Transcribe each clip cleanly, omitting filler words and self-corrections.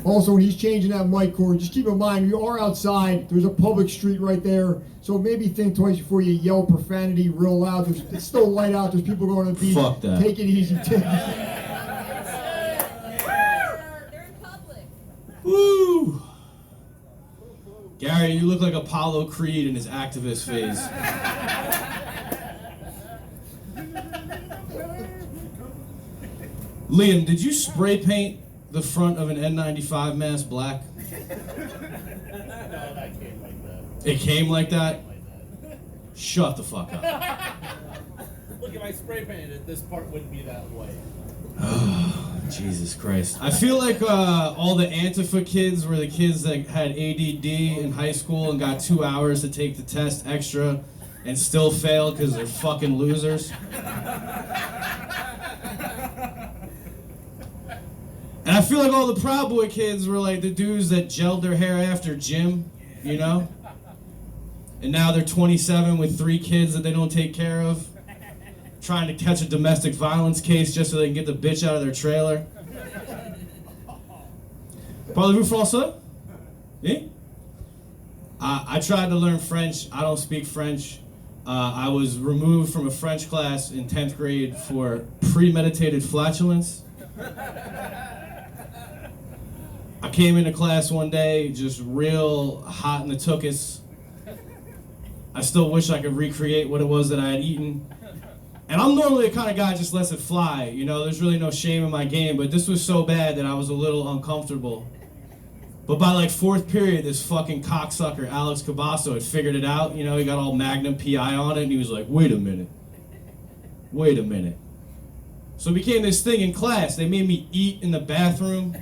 Also, when he's changing that mic cord, just keep in mind, you are outside. There's a public street right there. So maybe think twice before you yell profanity real loud. It's still light out. There's people going to the beach. Fuck that. Take it easy. They're in public. Woo! Gary, you look like Apollo Creed in his activist phase. Liam, did you spray paint the front of an N95 mask black? No, that came like that. It came like that? Shut the fuck up. Look, if I spray painted it, this part wouldn't be that way. Oh, Jesus Christ. I feel like all the Antifa kids were the kids that had ADD in high school and got 2 hours to take the test extra and still failed because they're fucking losers. And I feel like all the Proud Boy kids were like the dudes that gelled their hair after gym, you know? And now they're 27 with 3 kids that they don't take care of, trying to catch a domestic violence case just so they can get the bitch out of their trailer. Parlez-vous français? Eh? I tried to learn French. I don't speak French. I was removed from a French class in 10th grade for premeditated flatulence. I came into class one day just real hot in the tuchus. I still wish I could recreate what it was that I had eaten. And I'm normally the kind of guy just lets it fly, you know, there's really no shame in my game, but this was so bad that I was a little uncomfortable. But by like 4th period, this fucking cocksucker, Alex Cabasso, had figured it out, you know, he got all Magnum PI on it, and he was like, wait a minute. So it became this thing in class. They made me eat in the bathroom.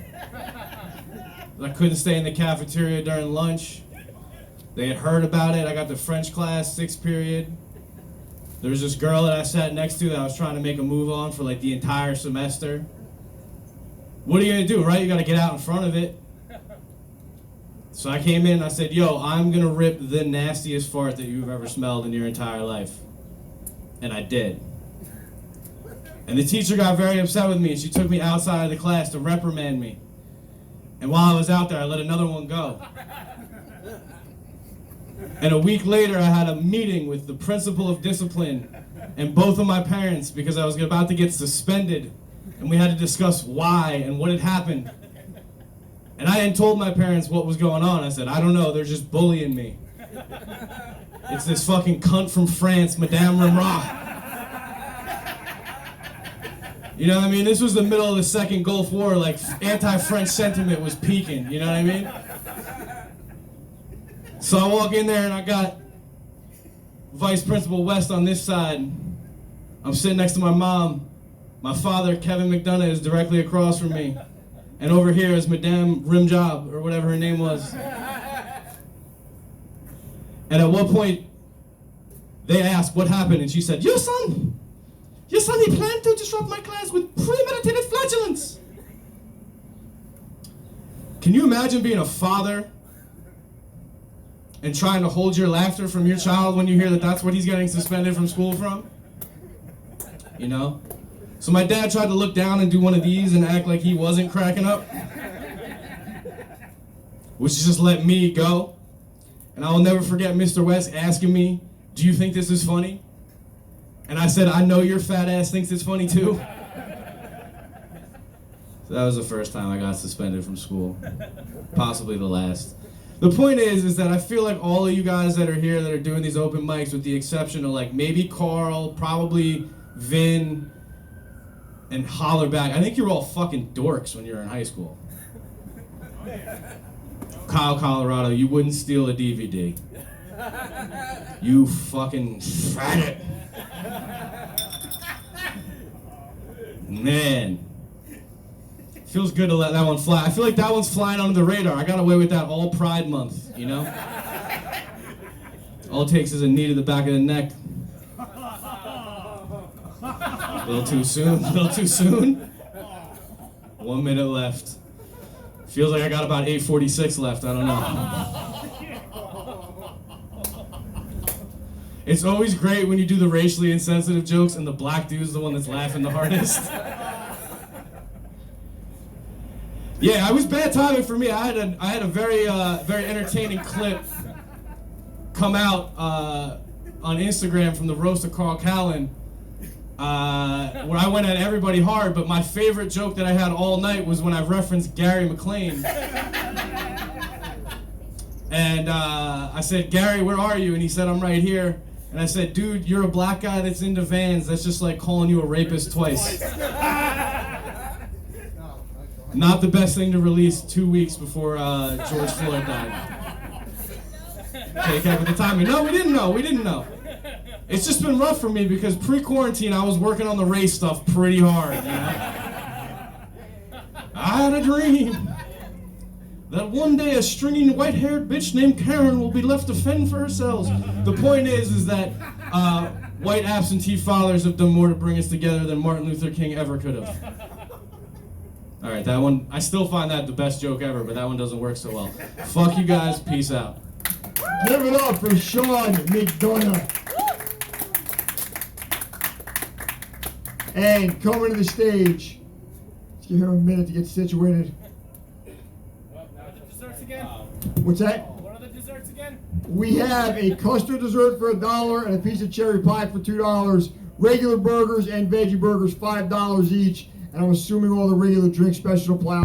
I couldn't stay in the cafeteria during lunch. They had heard about it. I got to French class, 6th period. There was this girl that I sat next to that I was trying to make a move on for like the entire semester. What are you gonna do, right? You gotta get out in front of it. So I came in and I said, yo, I'm gonna rip the nastiest fart that you've ever smelled in your entire life. And I did. And the teacher got very upset with me and she took me outside of the class to reprimand me. And while I was out there, I let another one go. And a week later, I had a meeting with the principal of discipline and both of my parents because I was about to get suspended. And we had to discuss why and what had happened. And I hadn't told my parents what was going on. I said, I don't know, they're just bullying me. It's this fucking cunt from France, Madame Remra. You know what I mean? This was the middle of the Second Gulf War, like anti-French sentiment was peaking, you know what I mean? So I walk in there and I got Vice Principal West on this side. I'm sitting next to my mom. My father, Kevin McDonough, is directly across from me. And over here is Madame Rimjob, or whatever her name was. And at one point, they asked what happened, and she said, your son, he planned to disrupt my class with premeditated flatulence. Can you imagine being a father and trying to hold your laughter from your child when you hear that that's what he's getting suspended from school from? You know? So my dad tried to look down and do one of these and act like he wasn't cracking up, which just let me go. And I will never forget Mr. West asking me, do you think this is funny? And I said, I know your fat ass thinks it's funny too. So that was the first time I got suspended from school. Possibly the last. The point is that I feel like all of you guys that are here that are doing these open mics, with the exception of like maybe Carl, probably Vin, and Hollerback, I think you were all fucking dorks when you were in high school. Kyle, Colorado, you wouldn't steal a DVD. You fucking frat it. Man. Feels good to let that one fly. I feel like that one's flying under the radar. I got away with that all Pride Month, you know? All it takes is a knee to the back of the neck. A little too soon. 1 minute left. Feels like I got about 8:46 left, I don't know. It's always great when you do the racially insensitive jokes and the black dude's the one that's laughing the hardest. Yeah, it was bad timing for me. I had a very very entertaining clip come out on Instagram from the roast of Carl Callen, where I went at everybody hard. But my favorite joke that I had all night was when I referenced Gary McLean, and I said, "Gary, where are you?" And he said, "I'm right here." And I said, "Dude, you're a black guy that's into Vans. That's just like calling you a rapist twice." Not the best thing to release 2 weeks before George Floyd died. Okay, Kevin, the timing. No, we didn't know. It's just been rough for me because pre-quarantine I was working on the race stuff pretty hard. You know? I had a dream that one day a stringy white-haired bitch named Karen will be left to fend for herself. The point is that white absentee fathers have done more to bring us together than Martin Luther King ever could have. All right, that one, I still find that the best joke ever, but that one doesn't work so well. Fuck you guys, peace out. Give it up for Sean McDonough. And coming to the stage, let's give him a minute to get situated. What are the desserts again? What's that? What are the desserts again? We have a custard dessert for $1 and a piece of cherry pie for $2. Regular burgers and veggie burgers $5 each. And I'm assuming all the regular drink special apply.